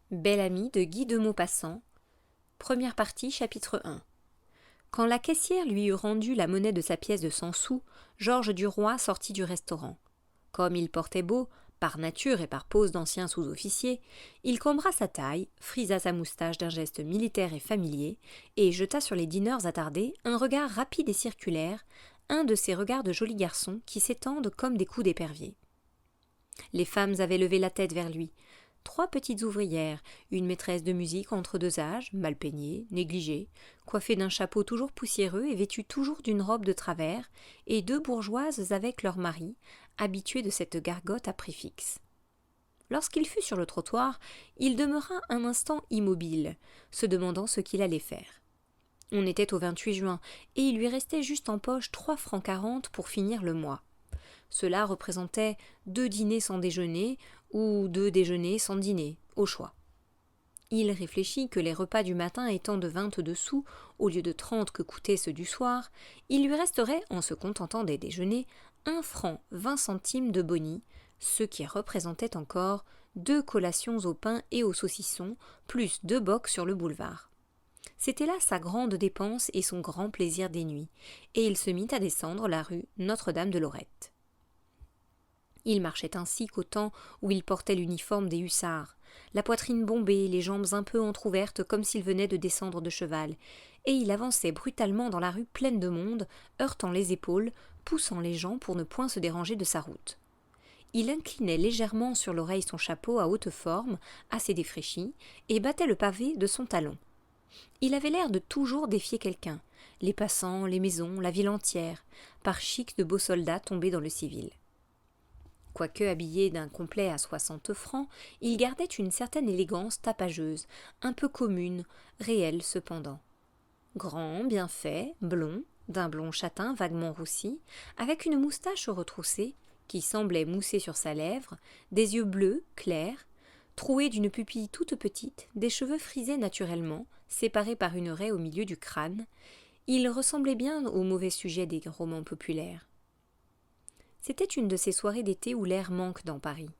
Belle amie de Guy de Maupassant. Première partie, chapitre 1. Quand la caissière lui eut rendu la monnaie de sa pièce de 100 sous, Georges Duroy sortit du restaurant. Comme il portait beau, par nature et par pose d'ancien sous-officier, il cambra sa taille, frisa sa moustache d'un geste militaire et familier, et jeta sur les dîneurs attardés un regard rapide et circulaire, un de ces regards de jolis garçons qui s'étendent comme des coups d'épervier. Les femmes avaient levé la tête vers lui. 3 petites ouvrières, une maîtresse de musique entre 2 âges, mal peignée, négligée, coiffée d'un chapeau toujours poussiéreux et vêtue toujours d'une robe de travers, et 2 bourgeoises avec leurs maris, habitués de cette gargote à prix fixe. Lorsqu'il fut sur le trottoir, il demeura un instant immobile, se demandant ce qu'il allait faire. On était au 28 juin, et il lui restait juste en poche 3,40 francs pour finir le mois. Cela représentait 2 dîners sans déjeuner ou 2 déjeuners sans dîner, au choix. Il réfléchit que les repas du matin étant de 22 sous au lieu de 30 que coûtaient ceux du soir, il lui resterait, en se contentant des déjeuners, 1 franc 20 centimes de boni, ce qui représentait encore 2 collations au pain et au saucisson, plus 2 bocs sur le boulevard. C'était là sa grande dépense et son grand plaisir des nuits, et il se mit à descendre la rue Notre-Dame-de-Lorette. Il marchait ainsi qu'au temps où il portait l'uniforme des hussards, la poitrine bombée, les jambes un peu entr'ouvertes comme s'il venait de descendre de cheval, et il avançait brutalement dans la rue pleine de monde, heurtant les épaules, poussant les gens pour ne point se déranger de sa route. Il inclinait légèrement sur l'oreille son chapeau à haute forme, assez défraîchi, et battait le pavé de son talon. Il avait l'air de toujours défier quelqu'un, les passants, les maisons, la ville entière, par chic de beaux soldats tombés dans le civil. Quoique habillé d'un complet à 60 francs, il gardait une certaine élégance tapageuse, un peu commune, réelle cependant. Grand, bien fait, blond, d'un blond châtain vaguement roussi, avec une moustache retroussée, qui semblait mousser sur sa lèvre, des yeux bleus, clairs, troués d'une pupille toute petite, des cheveux frisés naturellement, séparés par une raie au milieu du crâne, il ressemblait bien au mauvais sujet des romans populaires. C'était une de ces soirées d'été où l'air manque dans Paris.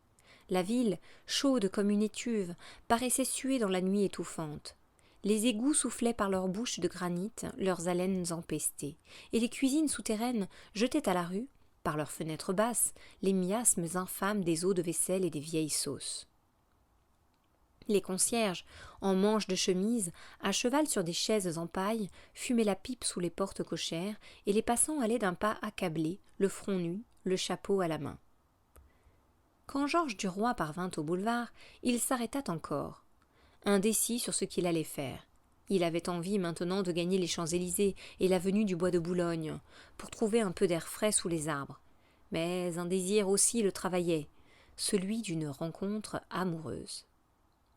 La ville, chaude comme une étuve, paraissait suer dans la nuit étouffante. Les égouts soufflaient par leurs bouches de granit leurs haleines empestées, et les cuisines souterraines jetaient à la rue, par leurs fenêtres basses, les miasmes infâmes des eaux de vaisselle et des vieilles sauces. Les concierges, en manches de chemise, à cheval sur des chaises en paille, fumaient la pipe sous les portes cochères, et les passants allaient d'un pas accablé, le front nu, le chapeau à la main. Quand Georges Duroy parvint au boulevard, il s'arrêta encore, indécis sur ce qu'il allait faire. Il avait envie maintenant de gagner les Champs-Élysées et l'avenue du Bois de Boulogne, pour trouver un peu d'air frais sous les arbres. Mais un désir aussi le travaillait, celui d'une rencontre amoureuse.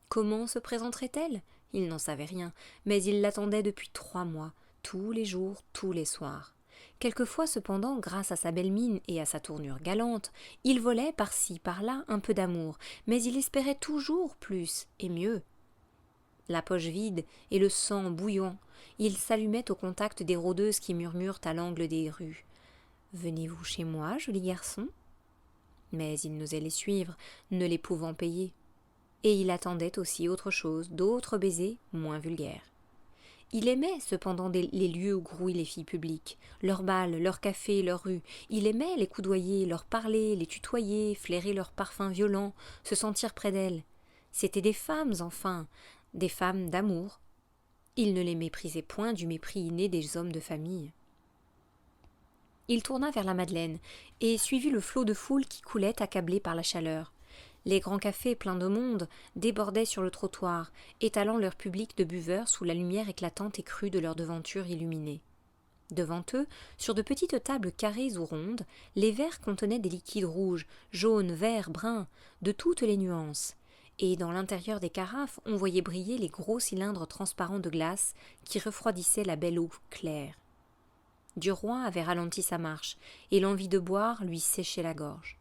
Comment se présenterait-elle ? Il n'en savait rien, mais il l'attendait depuis 3 mois, tous les jours, tous les soirs. Quelquefois, cependant, grâce à sa belle mine et à sa tournure galante, il volait par-ci, par-là un peu d'amour, mais il espérait toujours plus et mieux. La poche vide et le sang bouillant, il s'allumait au contact des rôdeuses qui murmurent à l'angle des rues. « Venez-vous chez moi, joli garçon ?» Mais il n'osait les suivre, ne les pouvant payer. Et il attendait aussi autre chose, d'autres baisers moins vulgaires. Il aimait cependant les lieux où grouillent les filles publiques, leurs bals, leurs cafés, leurs rues. Il aimait les coudoyer, leur parler, les tutoyer, flairer leurs parfums violents, se sentir près d'elles. C'étaient des femmes, enfin, des femmes d'amour. Il ne les méprisait point du mépris inné des hommes de famille. Il tourna vers la Madeleine et suivit le flot de foule qui coulait accablé par la chaleur. Les grands cafés pleins de monde débordaient sur le trottoir, étalant leur public de buveurs sous la lumière éclatante et crue de leurs devantures illuminées. Devant eux, sur de petites tables carrées ou rondes, les verres contenaient des liquides rouges, jaunes, verts, bruns, de toutes les nuances, et dans l'intérieur des carafes on voyait briller les gros cylindres transparents de glace qui refroidissaient la belle eau claire. Duroy avait ralenti sa marche, et l'envie de boire lui séchait la gorge.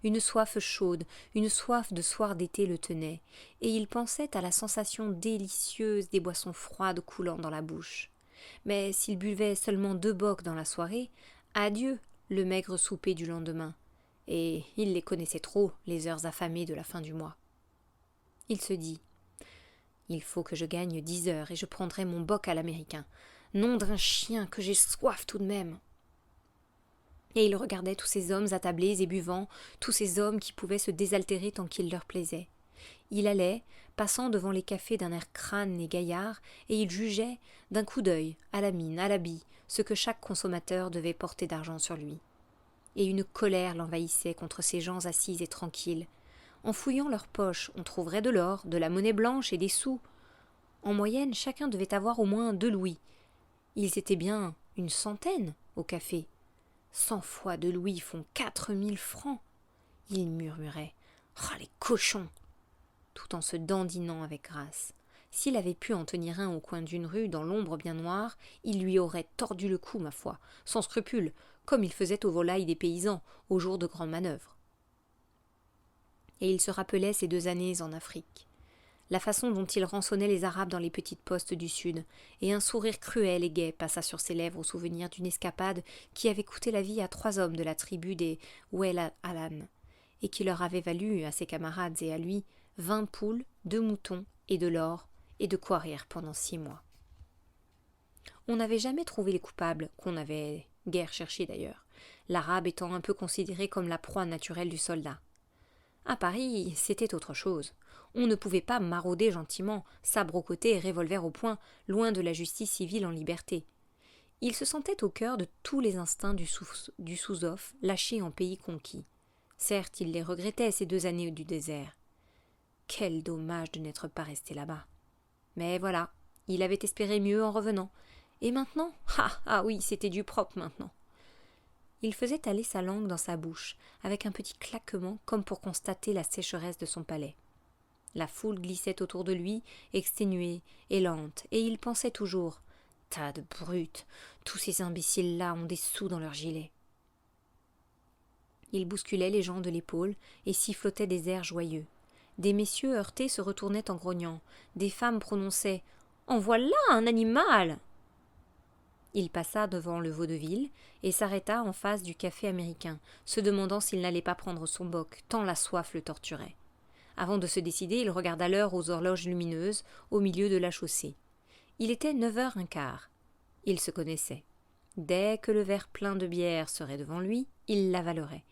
Une soif chaude, une soif de soir d'été le tenait, et il pensait à la sensation délicieuse des boissons froides coulant dans la bouche. Mais s'il buvait seulement 2 bocs dans la soirée, adieu le maigre souper du lendemain, et il les connaissait trop, les heures affamées de la fin du mois. Il se dit Il faut que je gagne 10 heures et je prendrai mon boc à l'américain. Nom d'un chien, que j'ai soif tout de même. Et il regardait tous ces hommes attablés et buvant, tous ces hommes qui pouvaient se désaltérer tant qu'il leur plaisait. Il allait, passant devant les cafés d'un air crâne et gaillard, et il jugeait, d'un coup d'œil, à la mine, à l'habit, ce que chaque consommateur devait porter d'argent sur lui. Et une colère l'envahissait contre ces gens assis et tranquilles. En fouillant leurs poches, on trouverait de l'or, de la monnaie blanche et des sous. En moyenne, chacun devait avoir au moins 2 louis. Ils étaient bien une centaine au café. 100 fois 2 louis font 4000 francs. Il murmurait « Ah, les cochons !» tout en se dandinant avec grâce. S'il avait pu en tenir un au coin d'une rue, dans l'ombre bien noire, il lui aurait tordu le cou, ma foi, sans scrupule, comme il faisait aux volailles des paysans, au jour de grandes manœuvres. Et il se rappelait ces 2 années en Afrique, la façon dont il rançonnait les Arabes dans les petites postes du Sud, et un sourire cruel et gai passa sur ses lèvres au souvenir d'une escapade qui avait coûté la vie à 3 hommes de la tribu des Ouel Alan, et qui leur avait valu, à ses camarades et à lui, 20 poules, 2 moutons et de l'or, et de quoi rire pendant 6 mois. On n'avait jamais trouvé les coupables, qu'on n'avait guère cherché d'ailleurs, l'Arabe étant un peu considéré comme la proie naturelle du soldat. À Paris, c'était autre chose. On ne pouvait pas marauder gentiment, sabre au côté et revolver au poing, loin de la justice civile en liberté. Il se sentait au cœur de tous les instincts du sous-off lâchés en pays conquis. Certes, il les regrettait, ces 2 années du désert. Quel dommage de n'être pas resté là-bas. Mais voilà, il avait espéré mieux en revenant. Et maintenant ? Ah oui, c'était du propre maintenant. Il faisait aller sa langue dans sa bouche, avec un petit claquement comme pour constater la sécheresse de son palais. La foule glissait autour de lui, exténuée et lente, et il pensait toujours « Tas de brutes, tous ces imbéciles-là ont des sous dans leurs gilets. » Il bousculait les gens de l'épaule et sifflotait des airs joyeux. Des messieurs heurtés se retournaient en grognant, des femmes prononçaient « En voilà un animal !» Il passa devant le vaudeville et s'arrêta en face du café américain, se demandant s'il n'allait pas prendre son boc, tant la soif le torturait. Avant de se décider, il regarda l'heure aux horloges lumineuses, au milieu de la chaussée. Il était 9h15. Il se connaissait. Dès que le verre plein de bière serait devant lui, il l'avalerait.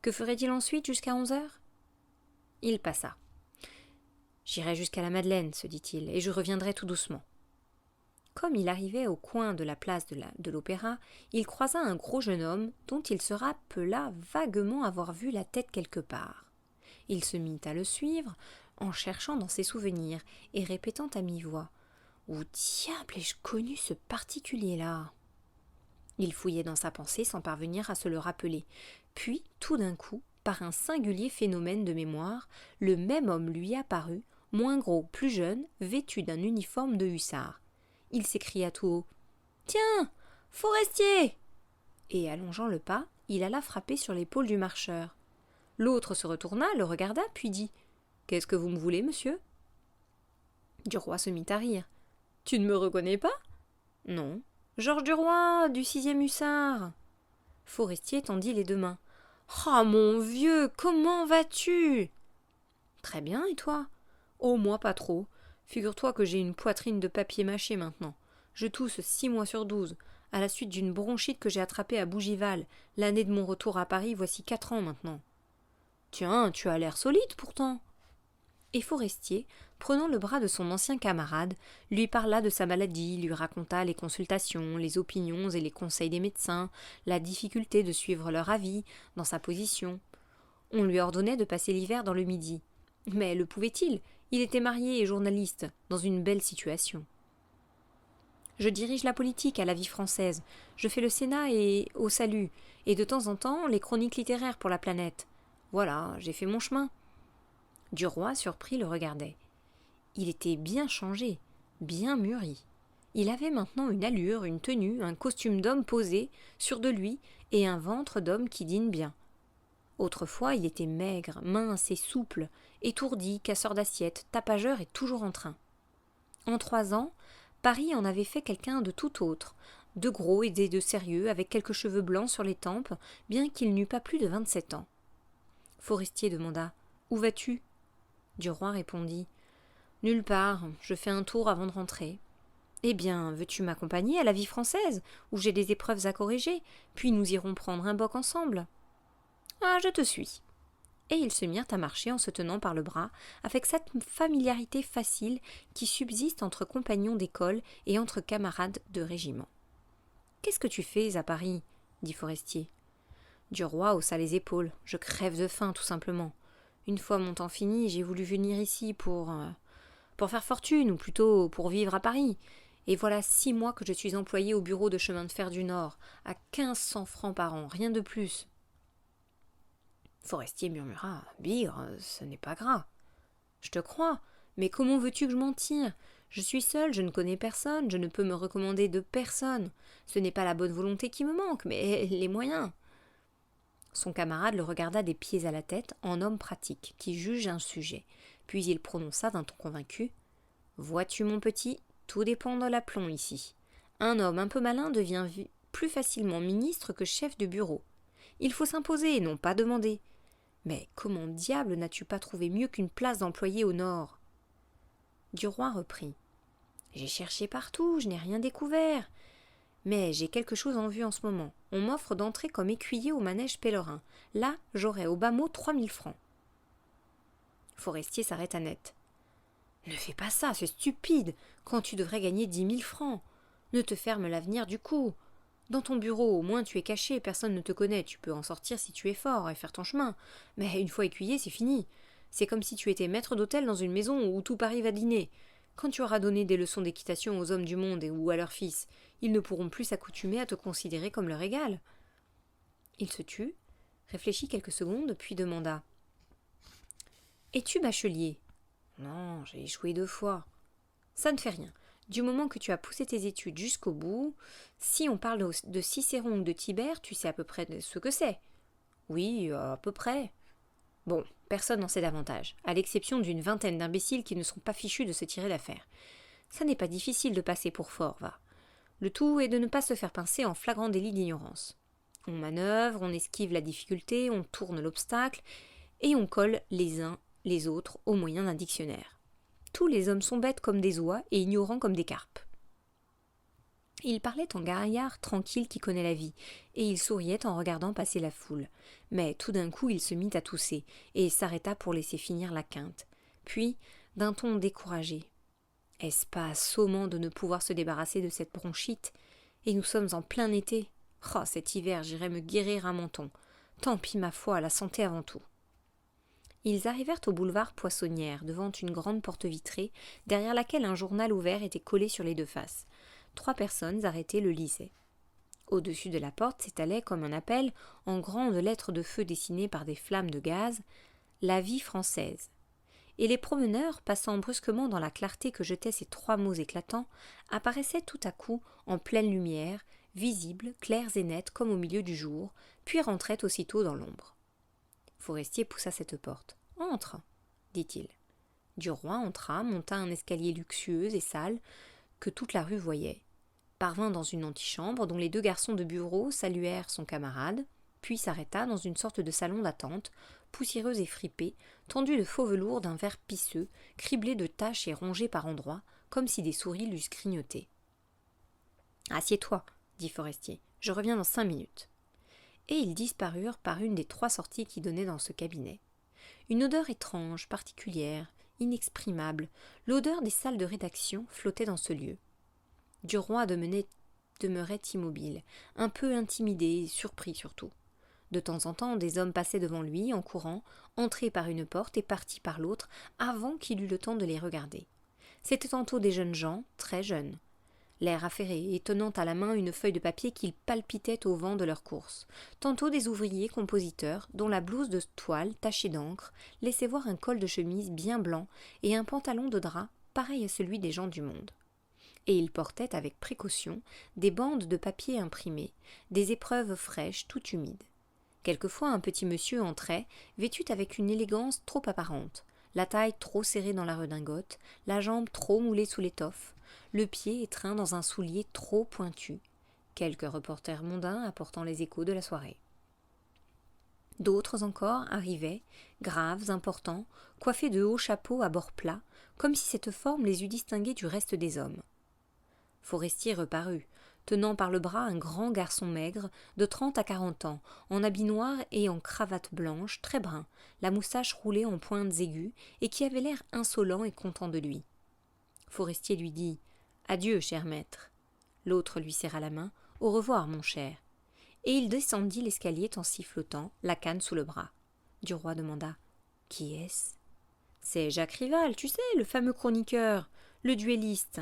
Que ferait-il ensuite jusqu'à 11h ? Il passa. « J'irai jusqu'à la Madeleine, se dit-il, et je reviendrai tout doucement. » Comme il arrivait au coin de la place de l'Opéra, il croisa un gros jeune homme dont il se rappela vaguement avoir vu la tête quelque part. Il se mit à le suivre, en cherchant dans ses souvenirs et répétant à mi-voix « Où diable ai-je connu ce particulier-là » Il fouillait dans sa pensée sans parvenir à se le rappeler. Puis, tout d'un coup, par un singulier phénomène de mémoire, le même homme lui apparut, moins gros, plus jeune, vêtu d'un uniforme de hussard. Il s'écria tout haut « Tiens, Forestier !» Et allongeant le pas, il alla frapper sur l'épaule du marcheur. L'autre se retourna, le regarda, puis dit « Qu'est-ce que vous me voulez, monsieur ?» Duroy se mit à rire. « Tu ne me reconnais pas ?»« Non. Georges Duroy, du 6e hussard. » Forestier tendit les 2 mains. « Ah, mon vieux, comment vas-tu ?»« Très bien, et toi ?»« Oh, moi pas trop. Figure-toi que j'ai une poitrine de papier mâché maintenant. Je tousse 6 mois sur 12, à la suite d'une bronchite que j'ai attrapée à Bougival, l'année de mon retour à Paris, voici 4 ans maintenant. »« Tiens, tu as l'air solide pourtant. » Et Forestier, prenant le bras de son ancien camarade, lui parla de sa maladie, lui raconta les consultations, les opinions et les conseils des médecins, la difficulté de suivre leur avis dans sa position. On lui ordonnait de passer l'hiver dans le Midi. Mais le pouvait-il ? Il était marié et journaliste, dans une belle situation. « Je dirige la politique à la vie française, je fais le Sénat et au Salut, et de temps en temps les chroniques littéraires pour la Planète. Voilà, j'ai fait mon chemin. » Duroy, surpris, le regardait. Il était bien changé, bien mûri. Il avait maintenant une allure, une tenue, un costume d'homme posé, sûr de lui, et un ventre d'homme qui dîne bien. Autrefois, il était maigre, mince et souple, étourdi, casseur d'assiettes, tapageur et toujours en train. En 3 ans, Paris en avait fait quelqu'un de tout autre, de gros et de sérieux, avec quelques cheveux blancs sur les tempes, bien qu'il n'eût pas plus de 27 ans. Forestier demanda « Où vas-tu » Duroy répondit Nulle part, je fais un tour avant de rentrer. Eh bien, veux-tu m'accompagner à la vie française, où j'ai des épreuves à corriger, puis nous irons prendre un boc ensemble? Ah, je te suis. Et ils se mirent à marcher en se tenant par le bras, avec cette familiarité facile qui subsiste entre compagnons d'école et entre camarades de régiment. Qu'est-ce que tu fais à Paris? Dit Forestier. Duroy haussa les épaules. Je crève de faim, tout simplement. Une fois mon temps fini, j'ai voulu venir ici pour faire fortune, ou plutôt pour vivre à Paris. Et voilà 6 mois que je suis employé au bureau de chemin de fer du Nord, à 1500 francs par an, rien de plus. Forestier murmura. Bigre, ce n'est pas gras. Je te crois, mais comment veux-tu que je m'en tire? Je suis seul, je ne connais personne, je ne peux me recommander de personne. Ce n'est pas la bonne volonté qui me manque, mais les moyens. Son camarade le regarda des pieds à la tête en homme pratique, qui juge un sujet. Puis il prononça d'un ton convaincu. Vois-tu, mon petit, tout dépend de l'aplomb ici. Un homme un peu malin devient plus facilement ministre que chef de bureau. Il faut s'imposer et non pas demander. Mais comment diable n'as-tu pas trouvé mieux qu'une place d'employé au Nord? Duroy reprit. J'ai cherché partout, je n'ai rien découvert. Mais j'ai quelque chose en vue en ce moment. On m'offre d'entrer comme écuyer au manège pèlerin. Là, j'aurai au bas mot 3000 francs. Forestier s'arrêta net. Ne fais pas ça, c'est stupide, quand tu devrais gagner 10 000 francs. Ne te ferme l'avenir du coup. Dans ton bureau, au moins tu es caché, personne ne te connaît, tu peux en sortir si tu es fort et faire ton chemin. Mais une fois écuyer, c'est fini. C'est comme si tu étais maître d'hôtel dans une maison où tout Paris va dîner. Quand tu auras donné des leçons d'équitation aux hommes du monde ou à leurs fils, ils ne pourront plus s'accoutumer à te considérer comme leur égal. Il se tut, réfléchit quelques secondes, puis demanda. Es-tu bachelier? Non, j'ai échoué 2 fois. Ça ne fait rien. Du moment que tu as poussé tes études jusqu'au bout, si on parle de Cicéron ou de Tibère, tu sais à peu près ce que c'est. Oui, à peu près. Bon, personne n'en sait davantage, à l'exception d'une vingtaine d'imbéciles qui ne sont pas fichus de se tirer d'affaire. Ça n'est pas difficile de passer pour fort, va. Le tout est de ne pas se faire pincer en flagrant délit d'ignorance. On manœuvre, on esquive la difficulté, on tourne l'obstacle, et on colle les uns les autres au moyen d'un dictionnaire. Tous les hommes sont bêtes comme des oies et ignorants comme des carpes. Il parlait en gaillard tranquille qui connaît la vie, et il souriait en regardant passer la foule. Mais tout d'un coup il se mit à tousser, et s'arrêta pour laisser finir la quinte. Puis, d'un ton découragé. Est-ce pas assommant de ne pouvoir se débarrasser de cette bronchite? Et nous sommes en plein été. Oh, cet hiver, j'irai me guérir un menton. Tant pis, ma foi, la santé avant tout. Ils arrivèrent au boulevard Poissonnière, devant une grande porte vitrée, derrière laquelle un journal ouvert était collé sur les 2 faces. 3 personnes arrêtées le lisaient. Au-dessus de la porte s'étalait, comme un appel, en grandes lettres de feu dessinées par des flammes de gaz, « La vie française ». Et les promeneurs, passant brusquement dans la clarté que jetaient ces 3 mots éclatants, apparaissaient tout à coup en pleine lumière, visibles, clairs et nets comme au milieu du jour, puis rentraient aussitôt dans l'ombre. Forestier poussa cette porte. « Entre » dit-il. Duroy entra, monta un escalier luxueux et sale que toute la rue voyait, parvint dans une antichambre dont les 2 garçons de bureau saluèrent son camarade, puis s'arrêta dans une sorte de salon d'attente, poussiéreux et fripé, tendu de faux velours d'un vert pisseux, criblé de taches et rongé par endroits, comme si des souris l'eussent grignoté. « Assieds-toi, dit Forestier, je reviens dans 5 minutes. » Et ils disparurent par une des 3 sorties qui donnaient dans ce cabinet. Une odeur étrange, particulière, inexprimable, l'odeur des salles de rédaction flottait dans ce lieu. Duroy demeurait immobile, un peu intimidé et surpris surtout. De temps en temps, des hommes passaient devant lui, en courant, entraient par une porte et partis par l'autre, avant qu'il eût le temps de les regarder. C'étaient tantôt des jeunes gens, très jeunes, l'air affairé et tenant à la main une feuille de papier qu'ils palpitaient au vent de leur course, tantôt des ouvriers compositeurs dont la blouse de toile tachée d'encre laissait voir un col de chemise bien blanc et un pantalon de drap pareil à celui des gens du monde. Et ils portaient avec précaution des bandes de papier imprimées, des épreuves fraîches tout humides. Quelquefois un petit monsieur entrait, vêtu avec une élégance trop apparente, la taille trop serrée dans la redingote, la jambe trop moulée sous l'étoffe, le pied étreint dans un soulier trop pointu, quelques reporters mondains apportant les échos de la soirée. D'autres encore arrivaient, graves, importants, coiffés de hauts chapeaux à bords plats, comme si cette forme les eût distingués du reste des hommes. Forestier reparut, tenant par le bras un grand garçon maigre, de 30 à 40 ans, en habit noir et en cravate blanche, très brun, la moustache roulée en pointes aiguës, et qui avait l'air insolent et content de lui. Forestier lui dit « Adieu, cher maître ». L'autre lui serra la main « Au revoir, mon cher ». Et il descendit l'escalier en sifflotant, la canne sous le bras. Duroy demanda « Qui est-ce » ? « C'est Jacques Rival, tu sais, le fameux chroniqueur, le duelliste.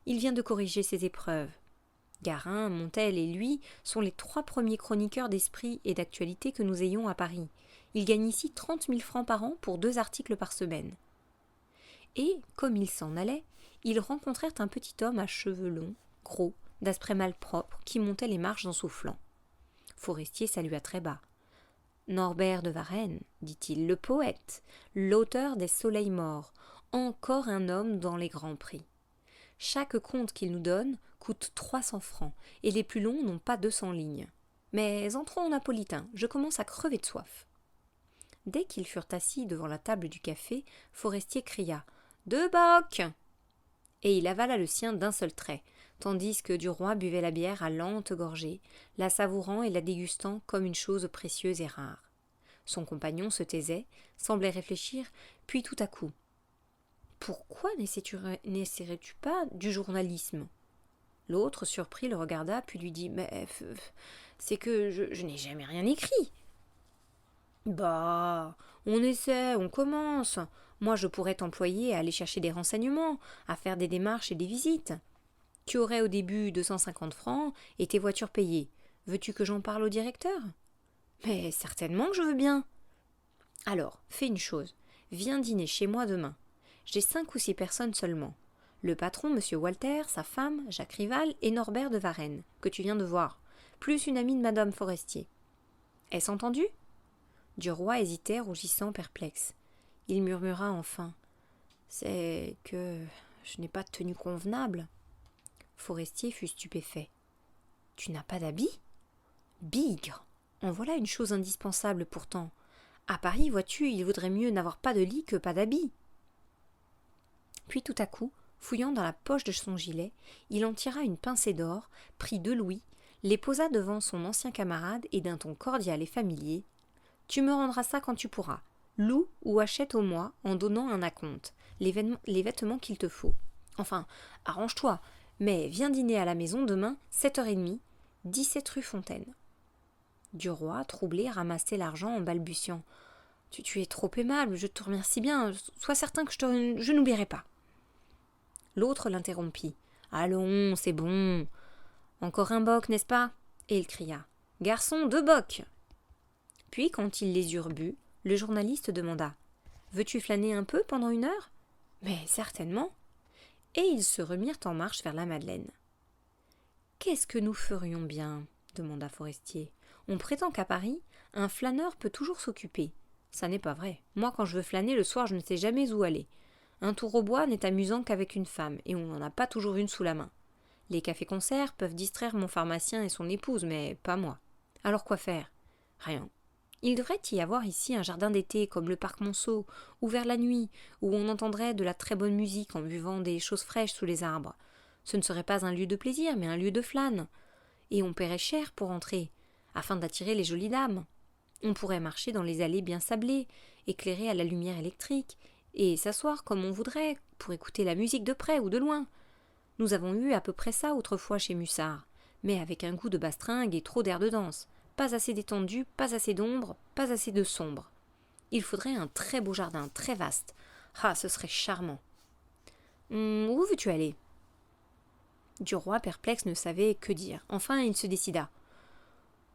Il vient de corriger ses épreuves. Garin, Montel et lui sont les 3 premiers chroniqueurs d'esprit et d'actualité que nous ayons à Paris. Ils gagnent ici 30 000 francs par an pour 2 articles par semaine. » Et, comme ils s'en allaient, ils rencontrèrent un petit homme à cheveux longs, gros, d'aspect malpropre, qui montait les marches en soufflant. Forestier salua très bas. « Norbert de Varenne, dit-il, le poète, l'auteur des Soleils morts, encore un homme dans les grands prix. Chaque conte qu'il nous donne coûte 300 francs, et les plus longs n'ont pas 200 lignes. Mais entrons en napolitain, je commence à crever de soif. » Dès qu'ils furent assis devant la table du café, Forestier cria « 2 bocs !» Et il avala le sien d'un seul trait, tandis que Duroy buvait la bière à lente gorgée, la savourant et la dégustant comme une chose précieuse et rare. Son compagnon se taisait, semblait réfléchir, puis tout à coup « Pourquoi n'essaierais-tu pas du journalisme ?» L'autre, surpris, le regarda, puis lui dit « Mais c'est que je n'ai jamais rien écrit. » « Bah, on essaie, on commence. Moi, je pourrais t'employer à aller chercher des renseignements, à faire des démarches et des visites. Tu aurais au début 250 francs et tes voitures payées. Veux-tu que j'en parle au directeur ? » ?»« Mais certainement que je veux bien. » »« Alors, fais une chose. Viens dîner chez moi demain. J'ai 5 ou 6 personnes seulement. Le patron, monsieur Walter, sa femme, Jacques Rival et Norbert de Varenne, que tu viens de voir, plus une amie de madame Forestier. Est-ce entendu ? » Duroy hésitait, rougissant, perplexe. Il murmura enfin « C'est que je n'ai pas de tenue convenable. » Forestier fut stupéfait. « Tu n'as pas d'habit ? Bigre ! En voilà une chose indispensable pourtant. À Paris, vois-tu, il vaudrait mieux n'avoir pas de lit que pas d'habit. » Puis tout à coup, fouillant dans la poche de son gilet, il en tira une pincée d'or, prit 2 louis, les posa devant son ancien camarade et d'un ton cordial et familier. « Tu me rendras ça quand tu pourras. Loue ou achète au mois, en donnant un acompte, les vêtements qu'il te faut. Enfin, arrange-toi, mais viens dîner à la maison demain, 7h30, 17 rue Fontaine. » Duroy, troublé, ramassait l'argent en balbutiant. « Tu es trop aimable, je te remercie bien, sois certain que je n'oublierai pas. » L'autre l'interrompit. « Allons, c'est bon. Encore un boc, n'est-ce pas ?» Et il cria. « Garçon, 2 bocs !» Puis, quand ils les eurent bu, le journaliste demanda « Veux-tu flâner un peu pendant 1 heure ?»« Mais certainement. » Et ils se remirent en marche vers la Madeleine. « Qu'est-ce que nous ferions bien ?» demanda Forestier. « On prétend qu'à Paris, un flâneur peut toujours s'occuper. Ça n'est pas vrai. Moi, quand je veux flâner le soir, je ne sais jamais où aller. Un tour au bois n'est amusant qu'avec une femme, et on n'en a pas toujours une sous la main. Les cafés-concerts peuvent distraire mon pharmacien et son épouse, mais pas moi. Alors quoi faire ? Rien. Il devrait y avoir ici un jardin d'été comme le parc Monceau, ouvert la nuit, où on entendrait de la très bonne musique en buvant des choses fraîches sous les arbres. Ce ne serait pas un lieu de plaisir, mais un lieu de flâne. Et on paierait cher pour entrer, afin d'attirer les jolies dames. On pourrait marcher dans les allées bien sablées, éclairées à la lumière électrique, et s'asseoir comme on voudrait, pour écouter la musique de près ou de loin. Nous avons eu à peu près ça autrefois chez Mussard, mais avec un goût de bastringue et trop d'air de danse. Pas assez d'étendue, pas assez d'ombre, pas assez de sombre. Il faudrait un très beau jardin, très vaste. Ah, ce serait charmant. Où veux-tu aller ? Duroy, perplexe, ne savait que dire. Enfin, il se décida.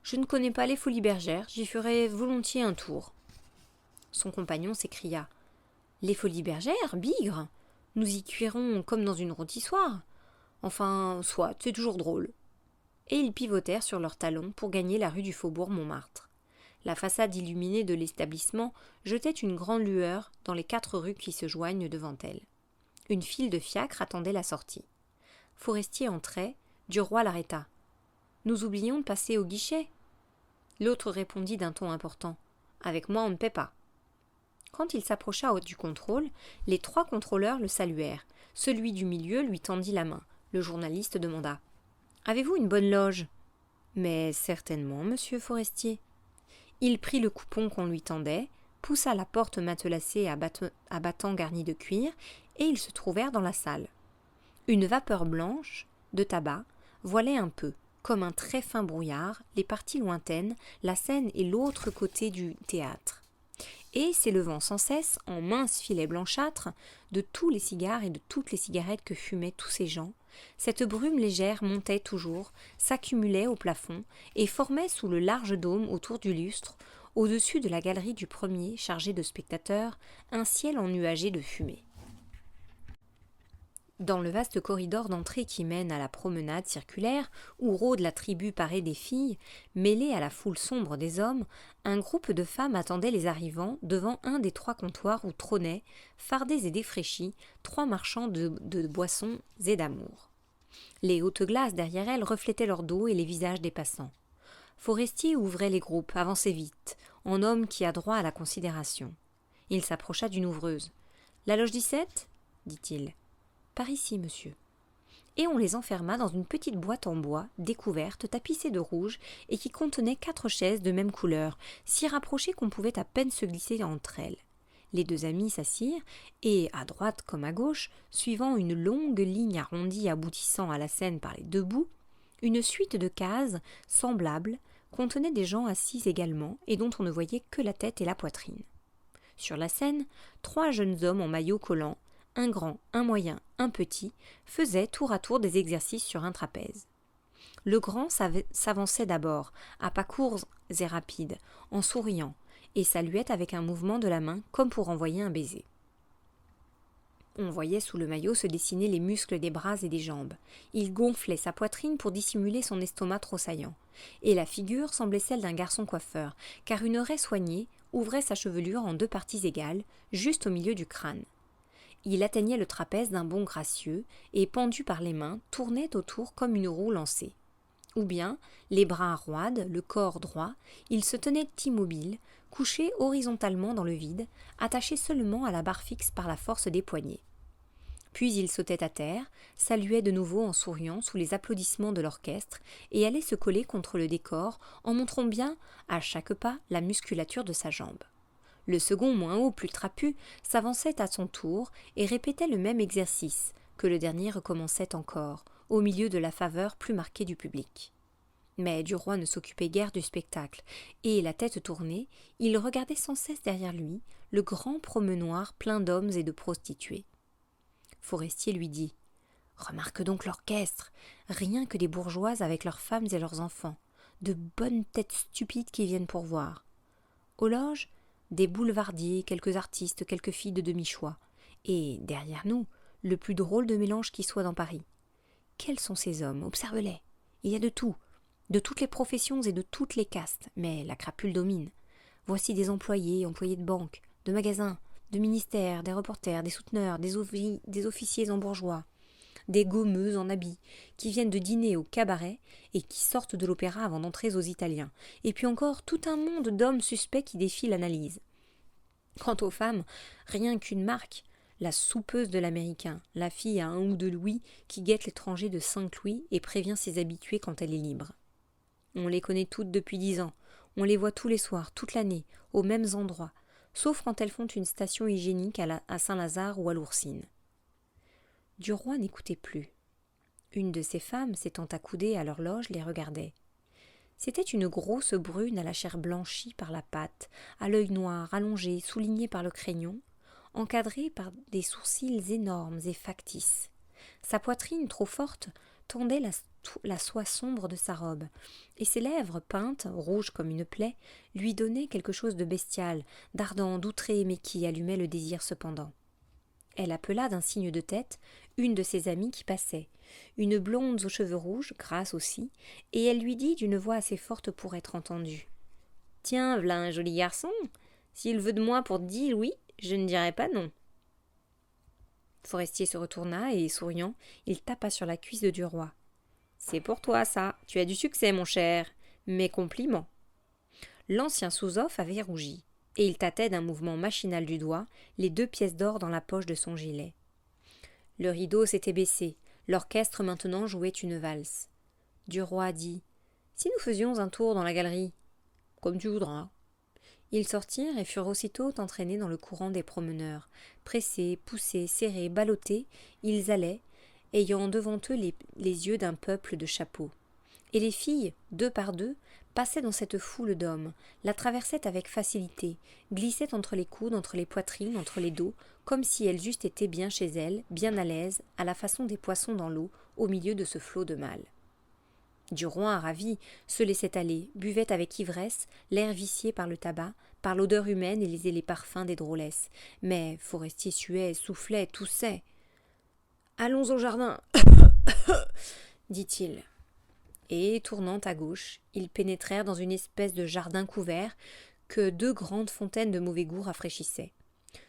Je ne connais pas les Folies Bergères, j'y ferai volontiers un tour. Son compagnon s'écria. Les Folies Bergères, bigre ? Nous y cuirons comme dans une rôtissoire. Enfin, soit, c'est toujours drôle. Et ils pivotèrent sur leurs talons pour gagner la rue du Faubourg Montmartre. La façade illuminée de l'établissement jetait une grande lueur dans les 4 rues qui se joignent devant elle. Une file de fiacres attendait la sortie. Forestier entrait, Duroy l'arrêta. « Nous oublions de passer au guichet. » L'autre répondit d'un ton important. Avec moi, on ne paie pas. » Quand il s'approcha du contrôle, les 3 contrôleurs le saluèrent. Celui du milieu lui tendit la main. Le journaliste demanda: « Avez-vous une bonne loge ?»« Mais certainement, monsieur Forestier. » Il prit le coupon qu'on lui tendait, poussa la porte matelassée à battants garnis de cuir, et ils se trouvèrent dans la salle. Une vapeur blanche, de tabac, voilait un peu, comme un très fin brouillard, les parties lointaines, la scène et l'autre côté du théâtre. Et s'élevant sans cesse, en minces filets blanchâtres, de tous les cigares et de toutes les cigarettes que fumaient tous ces gens, cette brume légère montait toujours, s'accumulait au plafond et formait sous le large dôme autour du lustre, au-dessus de la galerie du premier chargée de spectateurs, un ciel ennuagé de fumée. Dans le vaste corridor d'entrée qui mène à la promenade circulaire, où rôde la tribu parée des filles, mêlée à la foule sombre des hommes, un groupe de femmes attendait les arrivants devant un des 3 comptoirs où trônaient, fardés et défraîchis, 3 marchands de boissons et d'amour. Les hautes glaces derrière elles reflétaient leur dos et les visages des passants. Forestier ouvrait les groupes, avançait vite, en homme qui a droit à la considération. Il s'approcha d'une ouvreuse. « La loge 17 ?» dit-il. « Par ici, monsieur. » Et on les enferma dans une petite boîte en bois, découverte, tapissée de rouge, et qui contenait 4 chaises de même couleur, si rapprochées qu'on pouvait à peine se glisser entre elles. Les 2 amis s'assirent, et, à droite comme à gauche, suivant une longue ligne arrondie aboutissant à la scène par les 2 bouts, une suite de cases, semblables, contenait des gens assis également, et dont on ne voyait que la tête et la poitrine. Sur la scène, 3 jeunes hommes en maillot collant, un grand, un moyen, un petit, faisaient tour à tour des exercices sur un trapèze. Le grand s'avançait d'abord, à pas courts et rapides, en souriant, et saluait avec un mouvement de la main comme pour envoyer un baiser. On voyait sous le maillot se dessiner les muscles des bras et des jambes. Il gonflait sa poitrine pour dissimuler son estomac trop saillant. Et la figure semblait celle d'un garçon coiffeur, car une raie soignée ouvrait sa chevelure en 2 parties égales, juste au milieu du crâne. Il atteignait le trapèze d'un bond gracieux, et pendu par les mains, tournait autour comme une roue lancée. Ou bien, les bras roides, le corps droit, il se tenait immobile, couché horizontalement dans le vide, attaché seulement à la barre fixe par la force des poignets. Puis il sautait à terre, saluait de nouveau en souriant sous les applaudissements de l'orchestre, et allait se coller contre le décor en montrant bien, à chaque pas, la musculature de sa jambe. Le second, moins haut, plus trapu, s'avançait à son tour et répétait le même exercice, que le dernier recommençait encore, au milieu de la faveur plus marquée du public. Mais Duroy ne s'occupait guère du spectacle, et, la tête tournée, il regardait sans cesse derrière lui le grand promenoir plein d'hommes et de prostituées. Forestier lui dit: « Remarque donc l'orchestre, rien que des bourgeoises avec leurs femmes et leurs enfants, de bonnes têtes stupides qui viennent pour voir. Aux loges, des boulevardiers, quelques artistes, quelques filles de demi-choix, et, derrière nous, le plus drôle de mélange qui soit dans Paris. Quels sont ces hommes? Observe-les. Il y a de tout, de toutes les professions et de toutes les castes, mais la crapule domine. Voici des employés de banque, de magasins, de ministères, des reporters, des souteneurs, des officiers en bourgeois, des gommeuses en habits, qui viennent de dîner au cabaret et qui sortent de l'opéra avant d'entrer aux Italiens, et puis encore tout un monde d'hommes suspects qui défient l'analyse. Quant aux femmes, rien qu'une marque, la soupeuse de l'américain, la fille à 1 ou 2 louis qui guette l'étranger de 5 louis et prévient ses habitués quand elle est libre. On les connaît toutes depuis 10 ans, on les voit tous les soirs, toute l'année, aux mêmes endroits, sauf quand elles font une station hygiénique à Saint-Lazare ou à l'Oursine. Duroy n'écoutait plus. Une de ces femmes, s'étant accoudée à l'horloge, les regardait. C'était une grosse brune à la chair blanchie par la pâte, à l'œil noir, allongé, souligné par le crayon, encadré par des sourcils énormes et factices. Sa poitrine, trop forte, tendait la soie sombre de sa robe, et ses lèvres peintes, rouges comme une plaie, lui donnaient quelque chose de bestial, d'ardent, d'outré, mais qui allumait le désir cependant. Elle appela d'un signe de tête une de ses amies qui passait, une blonde aux cheveux rouges, grasse aussi, et elle lui dit d'une voix assez forte pour être entendue: « Tiens, v'là un joli garçon. S'il veut de moi pour 10 louis, je ne dirai pas non. » Forestier se retourna et, souriant, il tapa sur la cuisse de Duroy. « C'est pour toi, ça. Tu as du succès, mon cher. Mes compliments. » L'ancien sous-off avait rougi. et il tâtait d'un mouvement machinal du doigt les 2 pièces d'or dans la poche de son gilet. Le rideau s'était baissé, l'orchestre maintenant jouait une valse. Duroy dit « Si nous faisions un tour dans la galerie ?»« Comme tu voudras. » Ils sortirent et furent aussitôt entraînés dans le courant des promeneurs. Pressés, poussés, serrés, ballottés, ils allaient, ayant devant eux les yeux d'un peuple de chapeaux. Et les filles, 2 par 2, passaient dans cette foule d'hommes, la traversaient avec facilité, glissaient entre les coudes, entre les poitrines, entre les dos, comme si elles eussent été bien chez elles, bien à l'aise, à la façon des poissons dans l'eau, au milieu de ce flot de mâles. Duroy, ravi, se laissait aller, buvait avec ivresse, l'air vicié par le tabac, par l'odeur humaine et les parfums des drôlesses. Mais Forestier suait, soufflait, toussait. « Allons au jardin !» dit-il. Et, tournant à gauche, ils pénétrèrent dans une espèce de jardin couvert que 2 grandes fontaines de mauvais goût rafraîchissaient.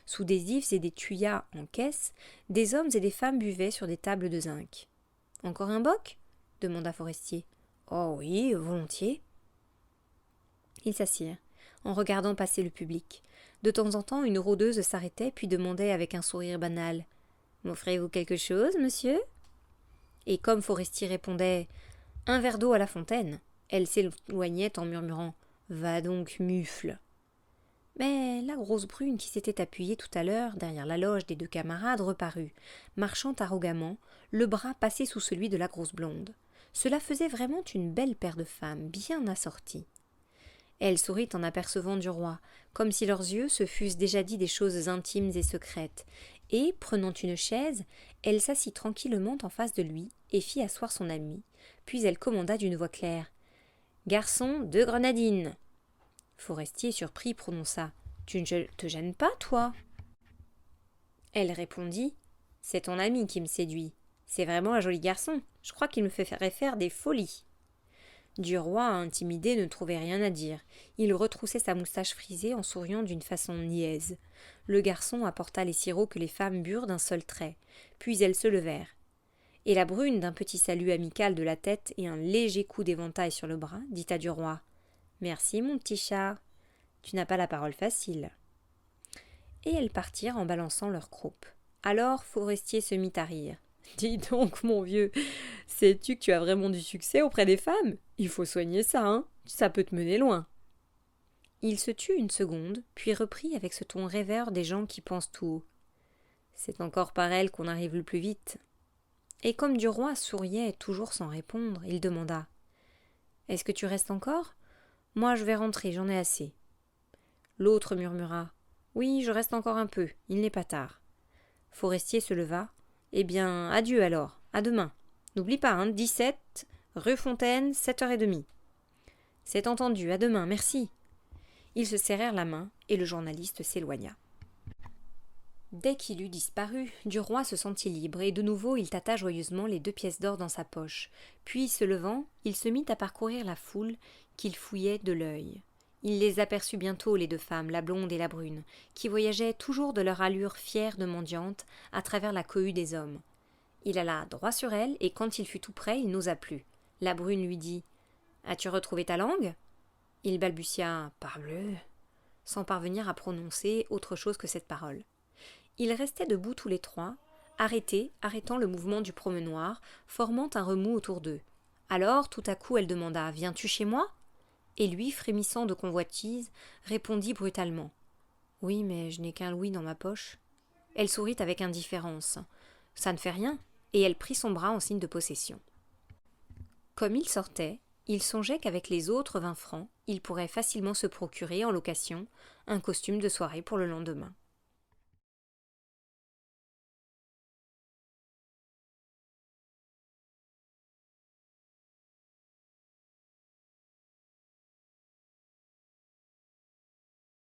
Sous des ifs et des tuyas en caisse, des hommes et des femmes buvaient sur des tables de zinc. « Encore un boc ?» demanda Forestier. « Oh oui, volontiers. » Ils s'assirent, en regardant passer le public. De temps en temps, une rôdeuse s'arrêtait, puis demandait avec un sourire banal « M'offrez-vous quelque chose, monsieur ?» Et comme Forestier répondait « Un verre d'eau à la fontaine », elle s'éloignait en murmurant « Va donc, mufle !» Mais la grosse brune qui s'était appuyée tout à l'heure derrière la loge des 2 camarades reparut, marchant arrogamment, le bras passé sous celui de la grosse blonde. Cela faisait vraiment une belle paire de femmes, bien assorties. Elle sourit en apercevant Duroy, comme si leurs yeux se fussent déjà dit des choses intimes et secrètes, et, prenant une chaise, elle s'assit tranquillement en face de lui et fit asseoir son ami, puis elle commanda d'une voix claire « Garçon, 2 grenadines !» Forestier, surpris, prononça « Tu ne te gênes pas, toi ?» Elle répondit « C'est ton ami qui me séduit. C'est vraiment un joli garçon. Je crois qu'il me ferait faire des folies. » Duroy, intimidé, ne trouvait rien à dire. Il retroussait sa moustache frisée en souriant d'une façon niaise. Le garçon apporta les sirops que les femmes burent d'un seul trait. Puis elles se levèrent. Et la brune, d'un petit salut amical de la tête et un léger coup d'éventail sur le bras, dit à Duroy « Merci, mon petit chat. Tu n'as pas la parole facile. » Et elles partirent en balançant leur croupe. Alors Forestier se mit à rire. « Dis donc, mon vieux, sais-tu que tu as vraiment du succès auprès des femmes ? Il faut soigner ça, hein ? Ça peut te mener loin. » Il se tut une seconde, puis reprit avec ce ton rêveur des gens qui pensent tout haut. « C'est encore par elle qu'on arrive le plus vite. » Et comme Duroy souriait toujours sans répondre, il demanda « Est-ce que tu restes encore ? Moi je vais rentrer, j'en ai assez. » L'autre murmura « Oui, je reste encore un peu, il n'est pas tard. » Forestier se leva. « Eh bien, adieu alors, à demain. N'oublie pas, 17, rue Fontaine, 7h30. » « C'est entendu, à demain, merci. » Ils se serrèrent la main et le journaliste s'éloigna. Dès qu'il eut disparu, Duroy se sentit libre et de nouveau il tâta joyeusement les 2 pièces d'or dans sa poche. Puis, se levant, il se mit à parcourir la foule qu'il fouillait de l'œil. Il les aperçut bientôt, les 2 femmes, la blonde et la brune, qui voyageaient toujours de leur allure fière de mendiantes à travers la cohue des hommes. Il alla droit sur elles et quand il fut tout près, il n'osa plus. La brune lui dit « As-tu retrouvé ta langue ?» Il balbutia « Parbleu !» sans parvenir à prononcer autre chose que cette parole. Ils restaient debout tous les 3, arrêtant le mouvement du promenoir, formant un remous autour d'eux. Alors, tout à coup, elle demanda « Viens-tu chez moi ?» Et lui, frémissant de convoitise, répondit brutalement « Oui, mais je n'ai qu'un louis dans ma poche. » Elle sourit avec indifférence. « Ça ne fait rien. » Et elle prit son bras en signe de possession. Comme il sortait, il songeait qu'avec les autres 20 francs, il pourrait facilement se procurer, en location, un costume de soirée pour le lendemain.